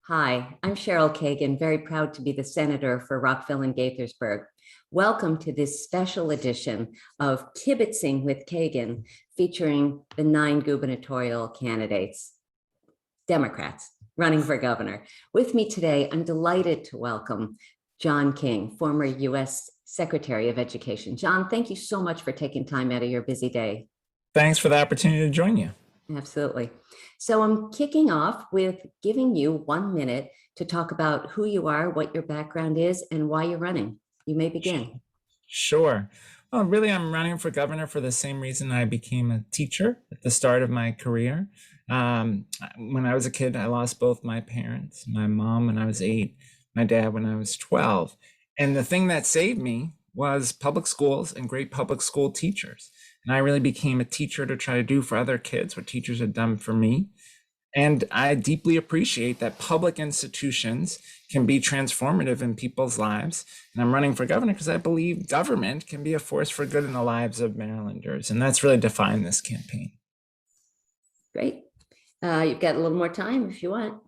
Hi, I'm Cheryl Kagan, very proud to be the senator for Rockville and Gaithersburg. Welcome to this special edition of Kibbitzing with Kagan, featuring the 9 gubernatorial candidates, Democrats, running for governor. With me today, I'm delighted to welcome John King, former U.S. Secretary of Education. John, thank you so much for taking time out of your busy day. Thanks for the opportunity to join you. Absolutely. So I'm kicking off with giving you 1 minute to talk about who you are, what your background is, and why you're running. You may begin. Sure. Well, really, I'm running for governor for the same reason I became a teacher at the start of my career. When I was a kid, I lost both my parents, my mom when I was 8, my dad when I was 12. And the thing that saved me was public schools and great public school teachers. And I really became a teacher to try to do for other kids what teachers had done for me. And I deeply appreciate that public institutions can be transformative in people's lives. And I'm running for governor because I believe government can be a force for good in the lives of Marylanders. And that's really defined this campaign. Great. You've got a little more time if you want.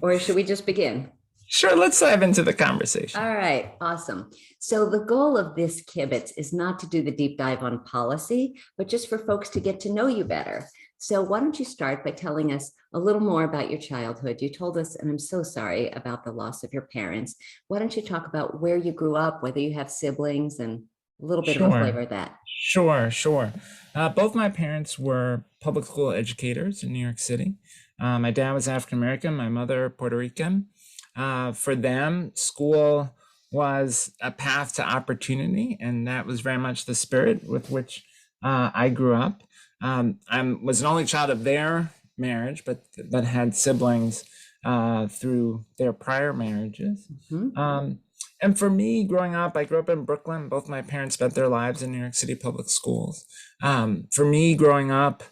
Or should we just begin? Sure, let's dive into the conversation. All right, awesome. So the goal of this Kibitz is not to do the deep dive on policy, but just for folks to get to know you better. So why don't you start by telling us a little more about your childhood? You told us, and I'm so sorry about the loss of your parents. Why don't you talk about where you grew up, whether you have siblings, and a little bit of a flavor of that? Sure. Both my parents were public school educators in New York City. My dad was African-American, my mother Puerto Rican. For them, school was a path to opportunity, and that was very much the spirit with which I grew up. I was an only child of their marriage, but had siblings through their prior marriages. Mm-hmm. And for me, growing up, I grew up in Brooklyn. Both my parents spent their lives in New York City public schools. For me, growing up,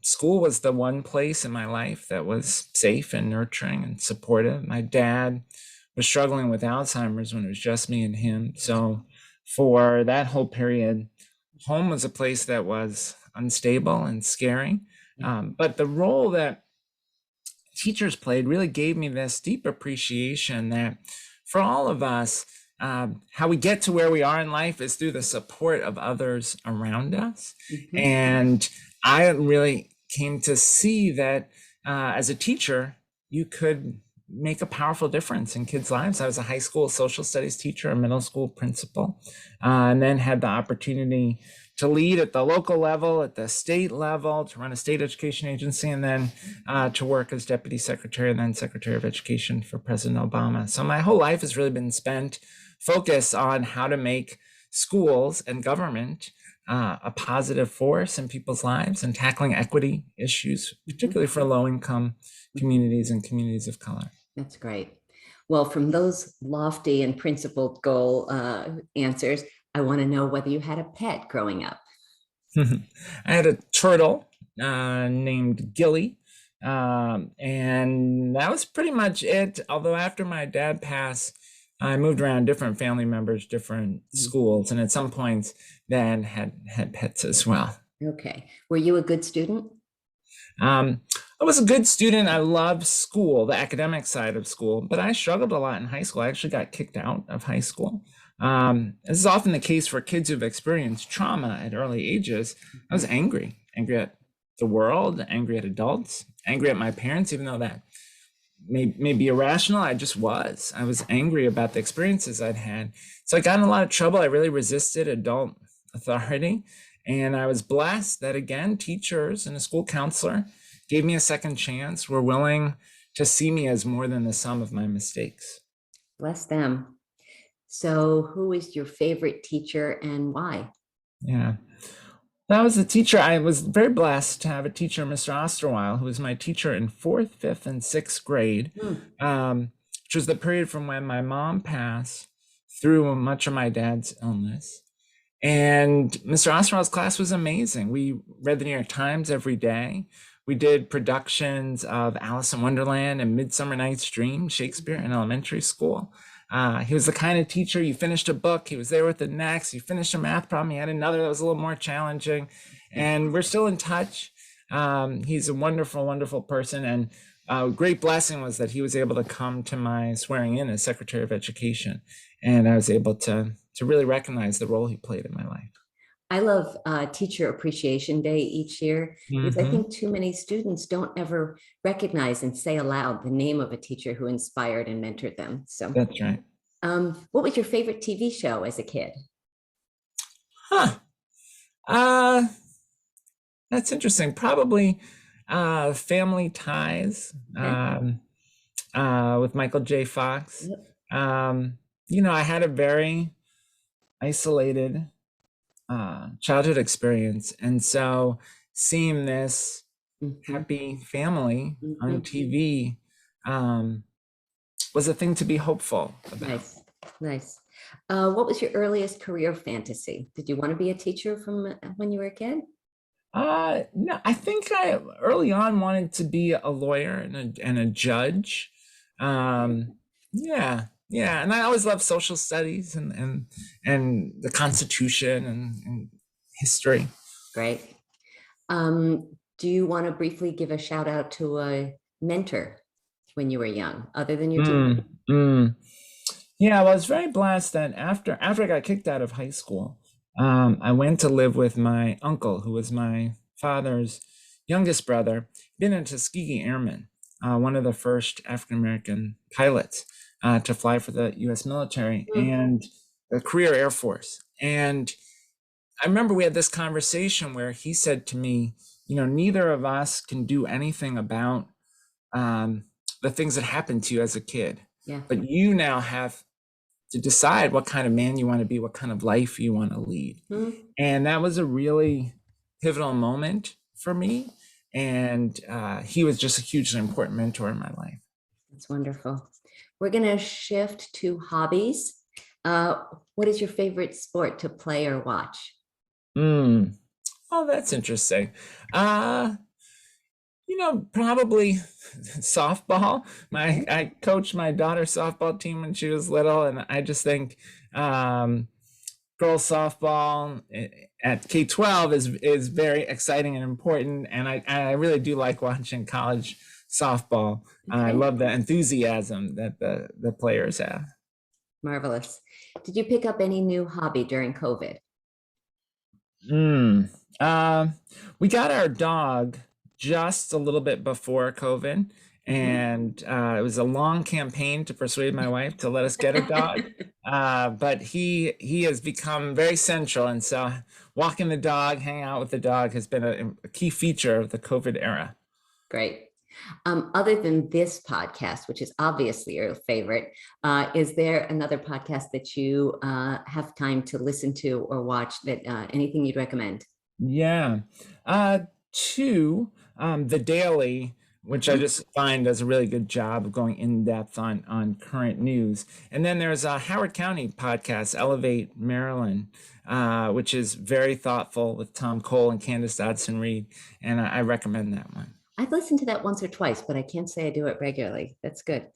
school was the one place in my life that was safe and nurturing and supportive. My dad was struggling with Alzheimer's when it was just me and him. So for that whole period, home was a place that was unstable and scary. But the role that teachers played really gave me this deep appreciation that for all of us, how we get to where we are in life is through the support of others around us. Mm-hmm. And I really came to see that as a teacher, you could make a powerful difference in kids' lives. I was a high school social studies teacher, a middle school principal, and then had the opportunity to lead at the local level, at the state level, to run a state education agency, and then to work as deputy secretary and then secretary of education for President Obama. So my whole life has really been spent focused on how to make schools and government a positive force in people's lives and tackling equity issues, particularly for low-income communities and communities of color. That's great. Well, from those lofty and principled goal answers, I want to know whether you had a pet growing up. I had a turtle named Gilly, and that was pretty much it. Although after my dad passed, I moved around different family members, different schools, and at some points then had pets as well. Okay. Were you a good student? I was a good student. I loved school, the academic side of school, but I struggled a lot in high school. I actually got kicked out of high school. This is often the case for kids who've experienced trauma at early ages. I was angry at the world, angry at adults, angry at my parents, even though that may be irrational. I was angry about the experiences I'd had. So I got in a lot of trouble. I really resisted adult authority. And I was blessed that, again, teachers and a school counselor gave me a second chance, were willing to see me as more than the sum of my mistakes. Bless them. So who is your favorite teacher and why? Yeah. That was a teacher. I was very blessed to have a teacher, Mr. Osterweil, who was my teacher in 4th, 5th, and 6th grade, which was the period from when my mom passed through much of my dad's illness. And Mr. Osterweil's class was amazing. We read the New York Times every day. We did productions of Alice in Wonderland and Midsummer Night's Dream, Shakespeare in elementary school. He was the kind of teacher, you finished a book, he was there with the next, you finished a math problem, he had another that was a little more challenging, and we're still in touch. He's a wonderful, wonderful person. And great blessing was that he was able to come to my swearing in as Secretary of Education, and I was able to really recognize the role he played in my life. I love Teacher Appreciation Day each year because I think too many students don't ever recognize and say aloud the name of a teacher who inspired and mentored them. So That's right. what was your favorite TV show as a kid? Huh. That's interesting. Probably Family Ties Okay. with Michael J. Fox. Yep. I had a very isolated childhood experience, and so seeing this happy family on TV was a thing to be hopeful about. Nice, nice. What was your earliest career fantasy? Did you want to be a teacher from when you were a kid? No, I think I early on wanted to be a lawyer and a judge. Yeah, and I always loved social studies and the Constitution and history. Great. Do you want to briefly give a shout out to a mentor when you were young, other than your teacher? Yeah, well, I was very blessed that after I got kicked out of high school, I went to live with my uncle, who was my father's youngest brother, been a Tuskegee Airman, one of the first African-American pilots to fly for the U.S. military and the career Air Force. And I remember we had this conversation where he said to me, neither of us can do anything about the things that happened to you as a kid. Yeah. But you now have to decide what kind of man you want to be, what kind of life you want to lead. And that was a really pivotal moment for me. And he was just a hugely important mentor in my life. That's wonderful. We're going to shift to hobbies. What is your favorite sport to play or watch? Oh, that's interesting. Probably softball. I coached my daughter's softball team when she was little, and I just think girls softball at K-12 is very exciting and important, and I really do like watching college softball. Okay. I love the enthusiasm that the players have. Marvelous. Did you pick up any new hobby during COVID? We got our dog just a little bit before COVID, and it was a long campaign to persuade my wife to let us get a dog. But he has become very central, and so walking the dog, hanging out with the dog has been a key feature of the COVID era. Great. Other than this podcast, which is obviously your favorite, is there another podcast that you have time to listen to or watch that anything you'd recommend? Yeah. Two, The Daily, which I just find does a really good job of going in depth on current news. And then there's a Howard County podcast, Elevate Maryland, which is very thoughtful with Tom Cole and Candace Dodson-Reed. And I recommend that one. I've listened to that once or twice, but I can't say I do it regularly. That's good.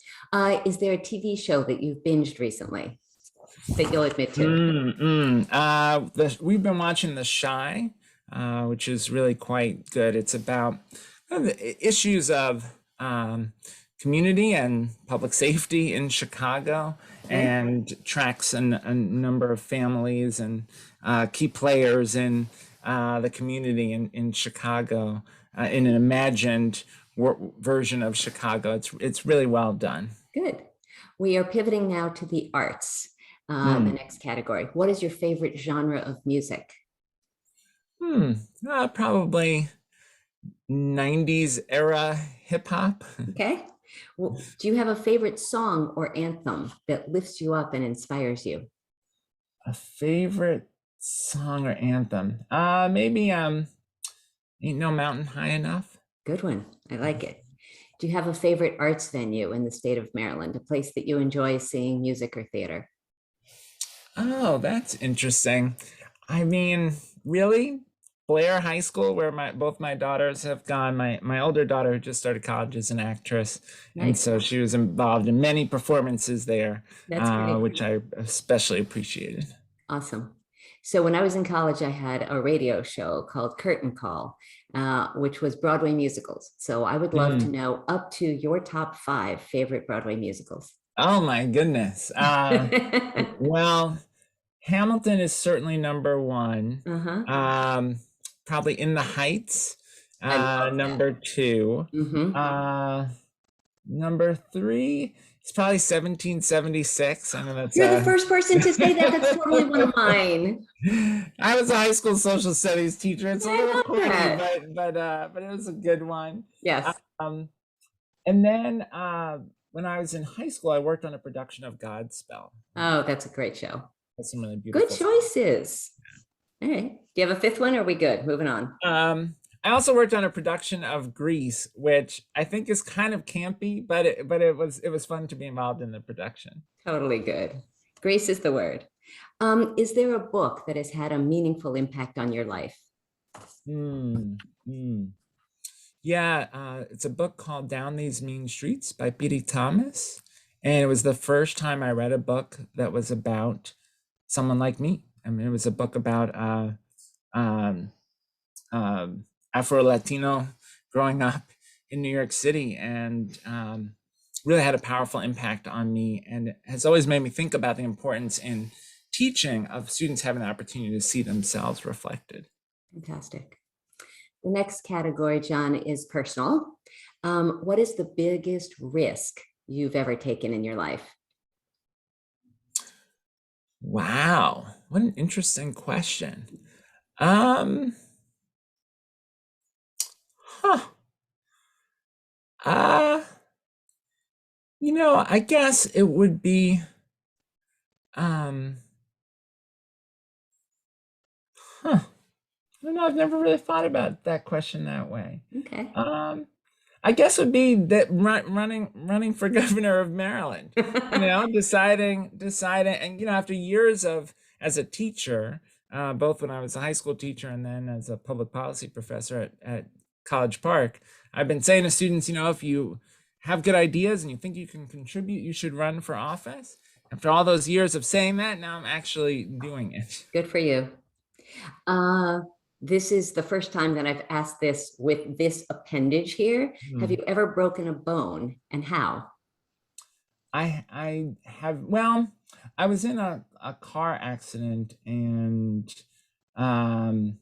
Is there a TV show that you've binged recently that you'll admit to? We've been watching The Chi, which is really quite good. It's about the issues of community and public safety in Chicago, and tracks a number of families and key players in the community in Chicago. In an imagined version of Chicago. It's really well done. Good. We are pivoting now to the arts, the next category. What is your favorite genre of music? Probably 90s era hip hop. Okay. Well, do you have a favorite song or anthem that lifts you up and inspires you? A favorite song or anthem? Maybe Ain't No Mountain High Enough. Good one. I like it. Do you have a favorite arts venue in the state of Maryland, a place that you enjoy seeing music or theater? Oh, that's interesting. I mean, really? Blair High School, where both my daughters have gone. My older daughter just started college as an actress. Nice. And so she was involved in many performances there, which I especially appreciated. Awesome. So when I was in college, I had a radio show called Curtain Call, which was Broadway musicals. So I would love to Mm. know up to your top five favorite Broadway musicals. Oh my goodness. Well, Hamilton is certainly number one. Uh-huh. Probably In the Heights, I love that. number two. Hmm. Uh, Number three is probably 1776. I know that's You're the first person to say that. That's totally one of mine. I was a high school social studies teacher. It's a I little love corny, that. but it was a good one. Yes. Um, and then when I was in high school, I worked on a production of Godspell. Oh, that's a great show. That's some really Good beautiful. choices. All right. Do you have a fifth one? Or are we good? Moving on. I also worked on a production of Grease, which I think is kind of campy, but it was fun to be involved in the production. Totally good. Grace is the word. Is there a book that has had a meaningful impact on your life? Hmm. Hmm. Yeah, it's a book called Down These Mean Streets by P.D. Thomas. And it was the first time I read a book that was about someone like me. I mean, it was a book about um, Afro-Latino growing up in New York City, and really had a powerful impact on me, and has always made me think about the importance in teaching of students having the opportunity to see themselves reflected. Fantastic. The next category, John, is personal. What is the biggest risk you've ever taken in your life? Wow, what an interesting question. Um, huh. Uh, I guess it would be, um, huh. I don't know, I've never really thought about that question that way. Okay. I guess it would be that running for governor of Maryland. Deciding, and after years of as a teacher, both when I was a high school teacher and then as a public policy professor at College Park, I've been saying to students, if you have good ideas and you think you can contribute, you should run for office. After all those years of saying that, now I'm actually doing it. Good for you. This is the first time that I've asked this with this appendage here. Have Hmm. you ever broken a bone, and how? I have, well, I was in a car accident, and I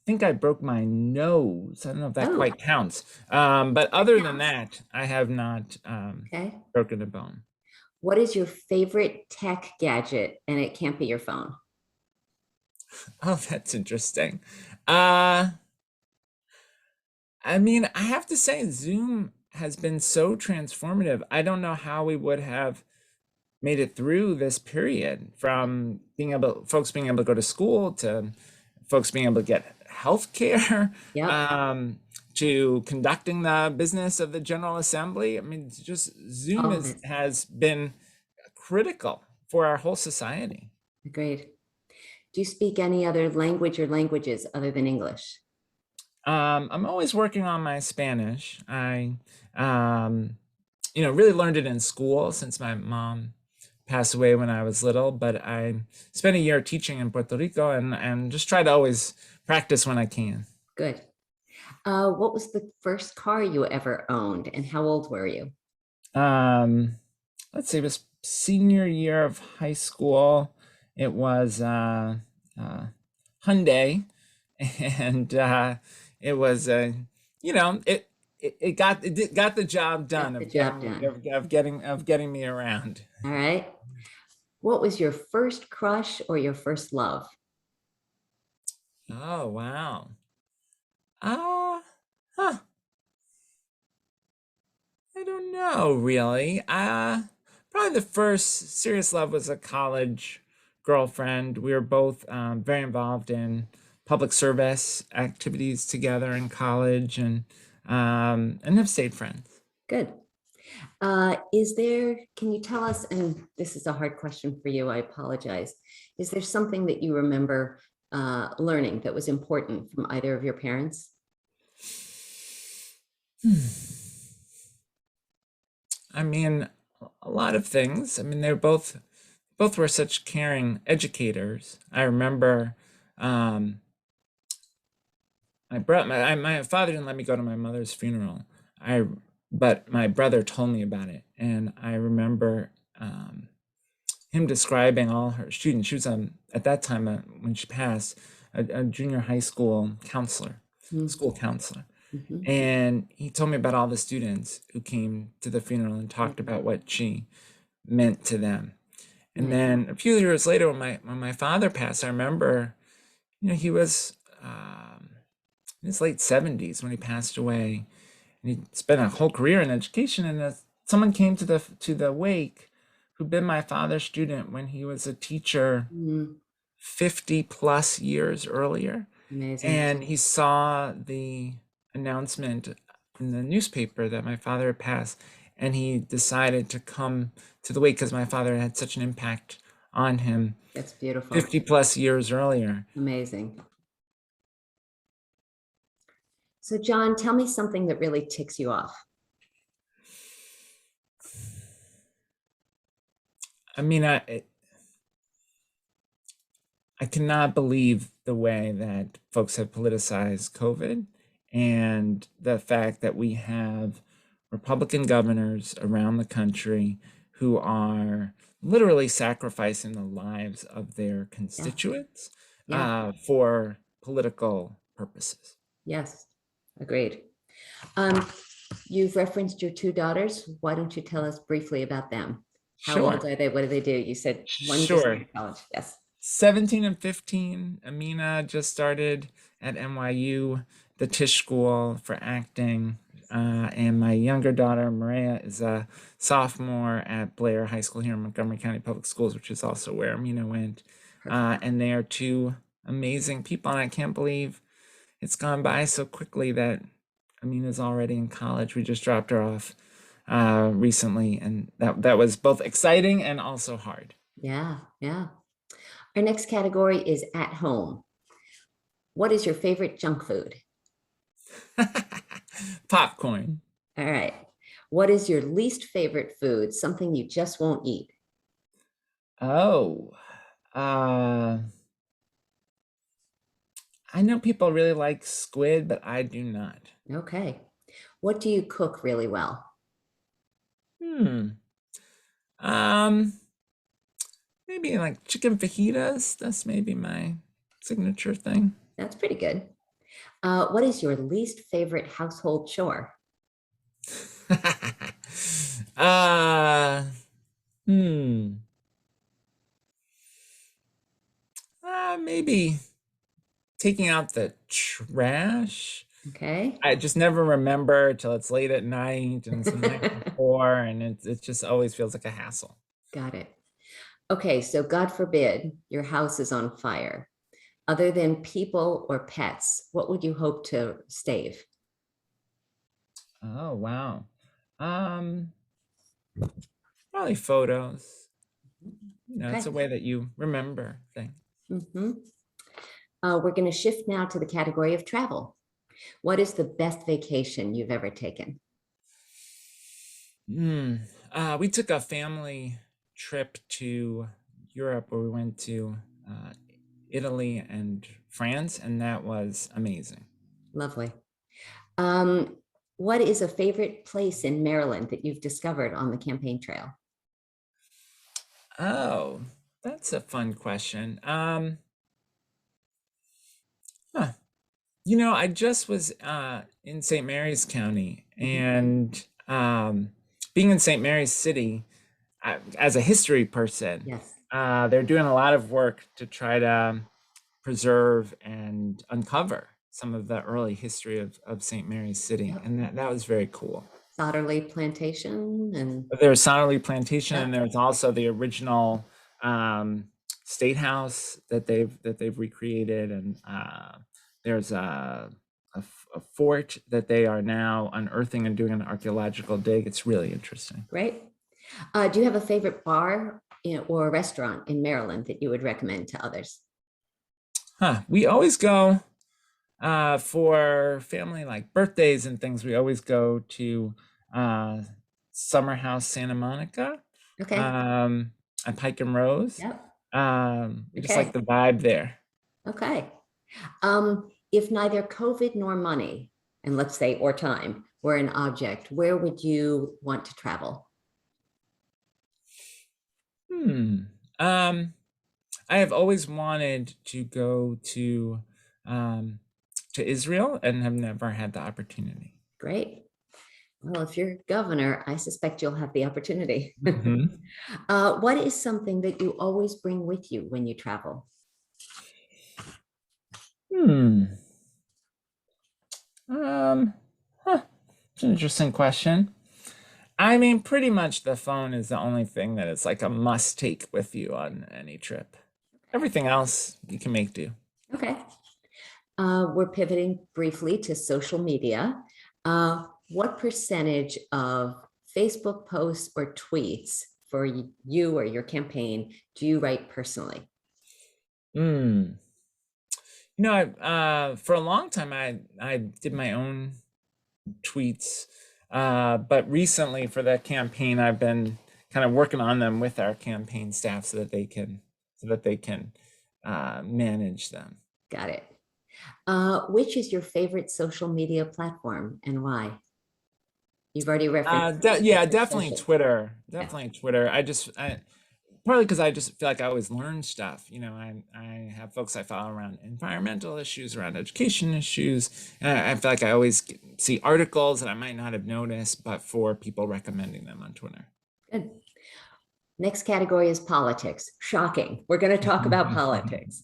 think I broke my nose. I don't know if that Oh, quite counts. But other than that, I have not okay. broken a bone. What is your favorite tech gadget? And it can't be your phone. Oh, that's interesting. Uh, I mean, I have to say, Zoom has been so transformative. I don't know how we would have made it through this period, from folks being able to go to school, to folks being able to get health care, Yep. to conducting the business of the General Assembly. I mean, just Zoom All of it. has been critical for our whole society. Agreed. Do you speak any other language or languages other than English? I'm always working on my Spanish. I, really learned it in school since my mom passed away when I was little, but I spent a year teaching in Puerto Rico, and just try to always practice when I can. Good. What was the first car you ever owned, and how old were you? Um, let's see, it was senior year of high school. It was Hyundai, and it was it got the job done, Got the of job getting done. of getting me around. All right. What was your first crush or your first love? Oh, wow. Uh, huh. I don't know, really. Probably the first serious love was a college girlfriend. We were both very involved in public service activities together in college, and have stayed friends. Good. Can you tell us, and this is a hard question for you, I apologize. Is there something that you remember learning that was important from either of your parents? I mean, a lot of things. I mean, they're both both were such caring educators. I remember my father didn't let me go to my mother's funeral. But my brother told me about it, and I remember him describing all her students. She was at that time when she passed, a junior high school counselor, school counselor. Mhm. And he told me about all the students who came to the funeral and talked about what she meant to them. And then a few years later, when my father passed, I remember, he was in his late 70s when he passed away, and he spent a whole career in education. And someone came to the wake who'd been my father's student when he was a teacher 50 plus years earlier. Amazing. And he saw the announcement in the newspaper that my father had passed, and he decided to come to the wake because my father had such an impact on him. That's beautiful. 50 plus years earlier. Amazing. So John, tell me something that really ticks you off. I mean, I cannot believe the way that folks have politicized COVID, and the fact that we have Republican governors around the country who are literally sacrificing the lives of their constituents for political purposes. Yes, agreed. You've referenced your two daughters. Why don't you tell us briefly about them? How old are they? What do they do? You said one just started college. Yes. 17 and 15. Amina just started at NYU, the Tisch School for acting. And my younger daughter, Maria, is a sophomore at Blair High School here in Montgomery County Public Schools, which is also where Amina went. And they are two amazing people. And I can't believe it's gone by so quickly that Amina's already in college. We just dropped her off recently, and that was both exciting and also hard. Yeah. Our next category is at home. What is your favorite junk food? Popcorn. All right. What is your least favorite food? Something you just won't eat? Oh, I know people really like squid, but I do not. Okay. What do you cook really well? Maybe like chicken fajitas. That's maybe my signature thing. That's pretty good. What is your least favorite household chore? Maybe taking out the trash. Okay. I just never remember till it's late at night and it's the night before, and it just always feels like a hassle. Got it. Okay, so God forbid your house is on fire. Other than people or pets, what would you hope to save? Oh, wow. Probably photos. It's a way that you remember things. We're going to shift now to the category of travel. What is the best vacation you've ever taken? We took a family trip to Europe where we went to Italy and France, and that was amazing. Lovely. What is a favorite place in Maryland that you've discovered on the campaign trail? Oh, that's a fun question. I just was in St. Mary's County, and being in St. Mary's City, as a history person, yes, they're doing a lot of work to try to preserve and uncover some of the early history of St. Mary's City, and that was very cool. Sotterley Plantation, and there's Sotterley Plantation, and there's also the original State House that they've recreated, and there's a fort that they are now unearthing and doing an archaeological dig. It's really interesting. Great. Do you have a favorite bar or a restaurant in Maryland that you would recommend to others? We always go for family, like birthdays and things. We always go to Summer House Santa Monica. Okay. on Pike and Rose. Yep. We just like Okay. the vibe there. Okay. If neither COVID nor money, and let's say or time, were an object, where would you want to travel? Hmm. Um, I have always wanted to go um, to Israel and have never had the opportunity. Great. Well, if you're governor, I suspect you'll have the opportunity. Mhm. What is something that you always bring with you when you travel? Hmm. Um, huh. It's an interesting question. I mean, pretty much the phone is the only thing that is like a must take with you on any trip. Everything else you can make do. Okay. We're pivoting briefly to social media. What percentage of Facebook posts or tweets for you or your campaign do you write personally? Hmm. You know, for a long time, I did my own tweets, but recently for that campaign, I've been kind of working on them with our campaign staff so that they can manage them. Got it. Which is your favorite social media platform and why? You've already referenced Yeah, the definitely social. Twitter. Yeah. Definitely Twitter. I partly because I just feel like I always learn stuff. You know, I have folks I follow around environmental issues, around education issues. And I feel like I always see articles that I might not have noticed, but for people recommending them on Twitter. Good. Next category is politics. Shocking. We're going to talk about politics.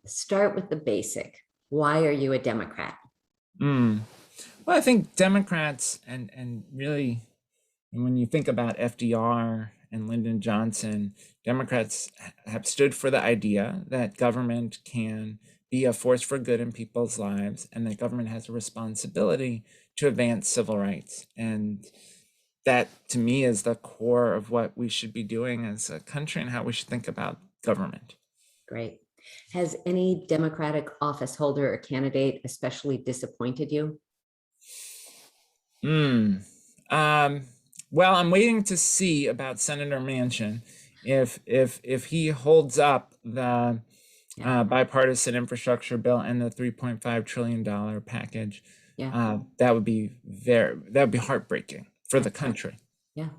Start with the basic. Why are you a Democrat? Mm. Well, I think Democrats and really, when you think about FDR and Lyndon Johnson, Democrats have stood for the idea that government can be a force for good in people's lives and that government has a responsibility to advance civil rights. And that to me is the core of what we should be doing as a country and how we should think about government. Great. Has any Democratic office holder or candidate especially disappointed you? Mm. Um, well, I'm waiting to see about Senator Manchin if he holds up the Yeah. bipartisan infrastructure bill and the $3.5 trillion package. Yeah. That would be heartbreaking for the Excellent. country. Yeah.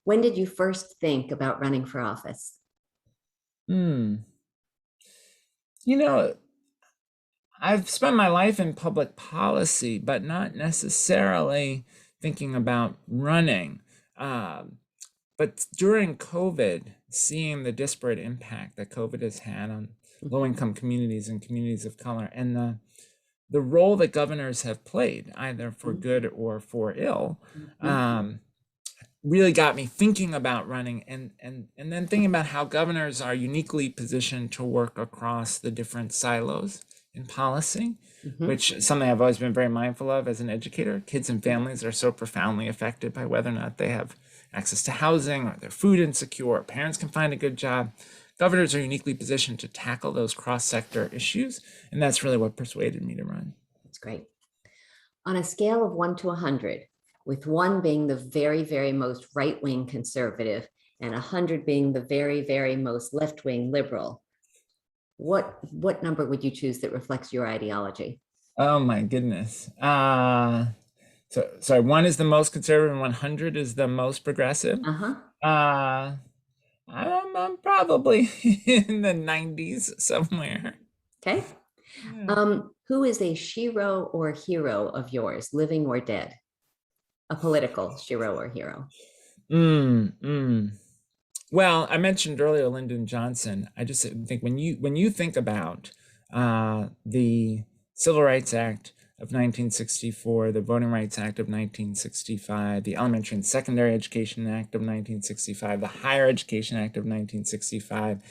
When did you first think about running for office? Hmm. You know, I've spent my life in public policy, but not necessarily thinking about running. Um, but during COVID, seeing the disparate impact that COVID has had on low-income communities and communities of color, and the role that governors have played, either for good or for ill, really got me thinking about running and then thinking about how governors are uniquely positioned to work across the different silos in policy, which is something I've always been very mindful of as an educator. Kids and families are so profoundly affected by whether or not they have access to housing or they're food insecure, or parents can find a good job. Governors are uniquely positioned to tackle those cross-sector issues, and that's really what persuaded me to run. That's great. On a scale of 1 to 100, with 1 being the very, very most right-wing conservative and 100 being the very, very most left-wing liberal, what number would you choose that reflects your ideology? Oh my goodness. So sorry, 1 is the most conservative and 100 is the most progressive. Uh-huh. Uh, I'm probably in the 90s somewhere. Okay. Yeah. Who is a shiro or hero of yours, living or dead? A political shiro or hero. Mm, mm. Well, I mentioned earlier Lyndon Johnson. I just think when you think about the Civil Rights Act of 1964, the Voting Rights Act of 1965, the Elementary and Secondary Education Act of 1965, the Higher Education Act of 1965,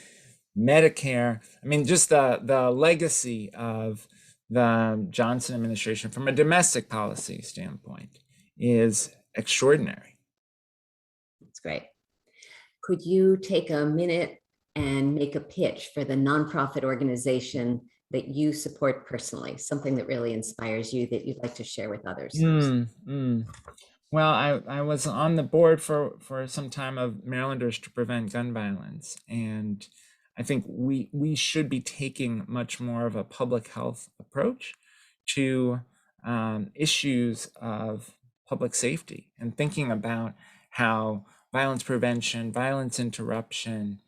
Medicare. I mean, just the legacy of the Johnson administration from a domestic policy standpoint is extraordinary. That's great. Could you take a minute and make a pitch for the nonprofit organization that you support personally, something that really inspires you that you'd like to share with others? Mm, mm. Well, I was on the board for some time of Marylanders to Prevent Gun Violence, and I think we should be taking much more of a public health approach to issues of public safety and thinking about how violence prevention, violence interruption,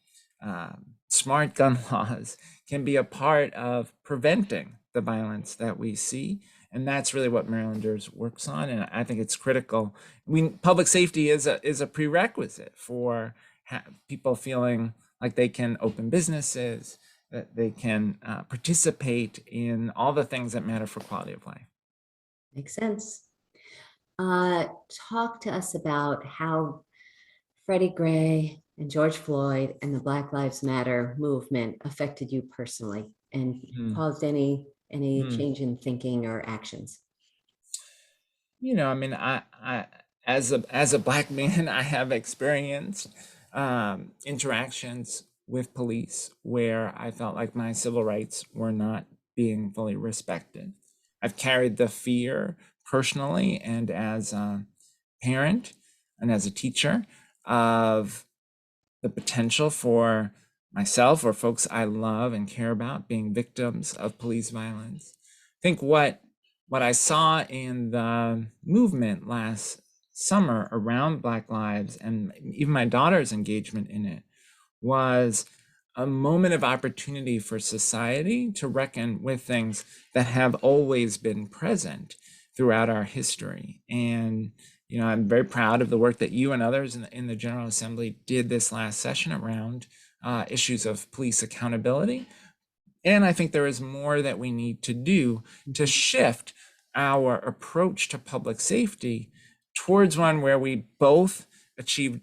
smart gun laws can be a part of preventing the violence that we see. And that's really what Marylanders works on, and I think it's critical. I mean, public safety is a prerequisite for people feeling like they can open businesses, that they can participate in all the things that matter for quality of life. Makes sense. Talk to us about how Freddie Gray and George Floyd and the Black Lives Matter movement affected you personally and Mm. caused any Mm. change in thinking or actions. I mean, I as a Black man, I have experienced interactions with police where I felt like my civil rights were not being fully respected. I've carried the fear personally and as a parent and as a teacher of the potential for myself or folks I love and care about being victims of police violence. I think what I saw in the movement last summer around Black Lives and even my daughter's engagement in it was a moment of opportunity for society to reckon with things that have always been present throughout our history. And I'm very proud of the work that you and others in the General Assembly did this last session around issues of police accountability. And I think there is more that we need to do to shift our approach to public safety towards one where we both achieve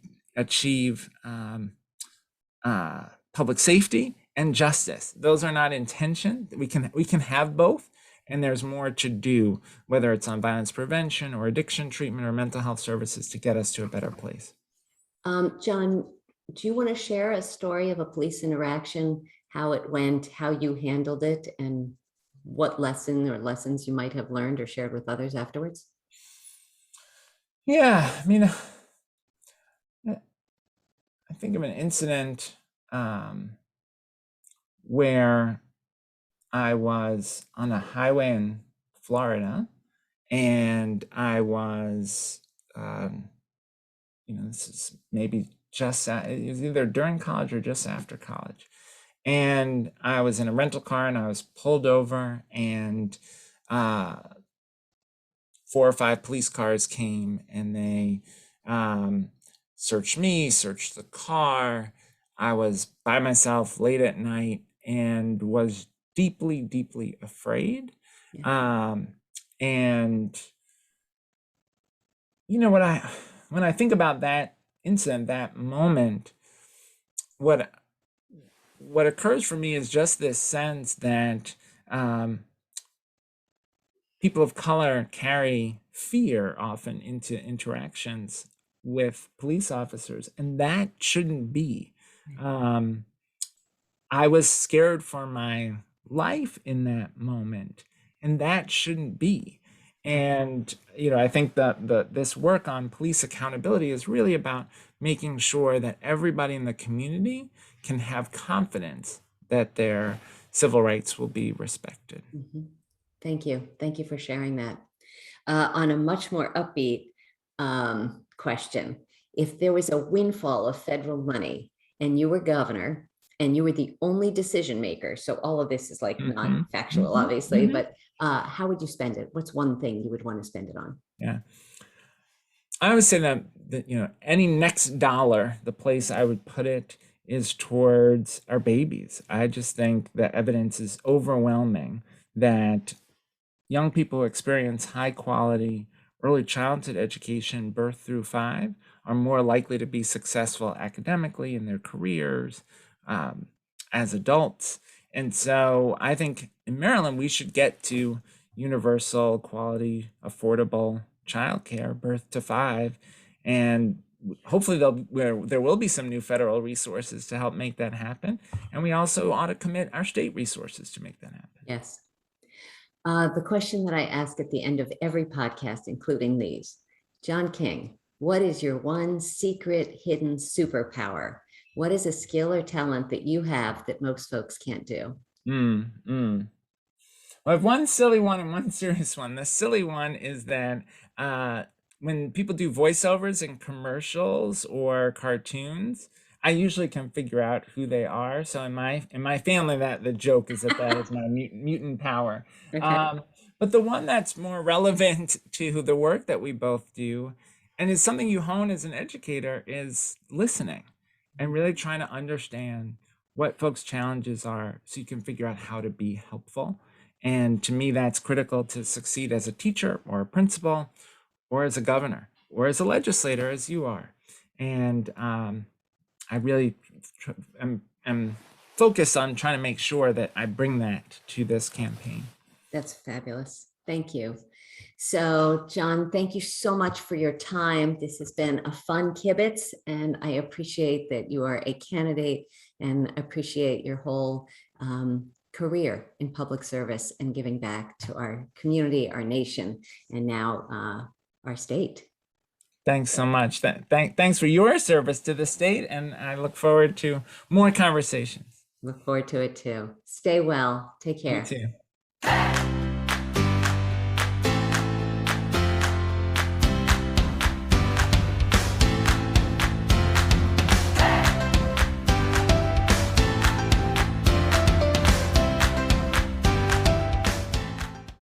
public safety and justice. Those are not in tension. We can have both, and there's more to do, whether it's on violence prevention or addiction treatment or mental health services, to get us to a better place. John, do you want to share a story of a police interaction, how it went, how you handled it, and what lesson or lessons you might have learned or shared with others afterwards? Yeah, I mean, I think of an incident where I was on a highway in Florida, and I was, this is maybe it was either during college or just after college. And I was in a rental car and I was pulled over, and 4 or 5 police cars came and they searched me, searched the car. I was by myself late at night and was deeply, deeply afraid. Yeah. And when I think about that incident, that moment, what occurs for me is just this sense that people of color carry fear often into interactions with police officers, and that shouldn't be. I was scared for my life in that moment, and that shouldn't be. And I think that this work on police accountability is really about making sure that everybody in the community can have confidence that their civil rights will be respected. Mm-hmm. Thank you. Thank you for sharing that. On a much more upbeat question, if there was a windfall of federal money and you were governor and you were the only decision maker, so all of this is like not factual, obviously, but how would you spend it? What's one thing you would want to spend it on? Yeah. I would say that any next dollar, the place I would put it is towards our babies. I just think the evidence is overwhelming that young people who experience high quality early childhood education, birth through 5, are more likely to be successful academically in their careers as adults. And so I think in Maryland, we should get to universal, quality, affordable childcare, birth to 5. And hopefully there will be some new federal resources to help make that happen. And we also ought to commit our state resources to make that happen. Yes. The question that I ask at the end of every podcast, including these, John King, what is your one secret hidden superpower? What is a skill or talent that you have that most folks can't do? Mm, mm. I have one silly one and one serious one. The silly one is that uh, when people do voiceovers in commercials or cartoons, I usually can figure out who they are. So in my family, that the joke is that is my mutant power. Okay. Um, but the one that's more relevant to the work that we both do, and is something you hone as an educator, is listening and really trying to understand what folks' challenges are, so you can figure out how to be helpful. And to me, that's critical to succeed as a teacher or a principal or as a governor or as a legislator, as you are. And I really am focused on trying to make sure that I bring that to this campaign. That's fabulous. Thank you. So, John, thank you so much for your time. This has been a fun kibitz, and I appreciate that you are a candidate and appreciate your whole career in public service and giving back to our community, our nation, and now our state. Thanks so much. Thanks for your service to the state, and I look forward to more conversations. Look forward to it too. Stay well. Take You care. too.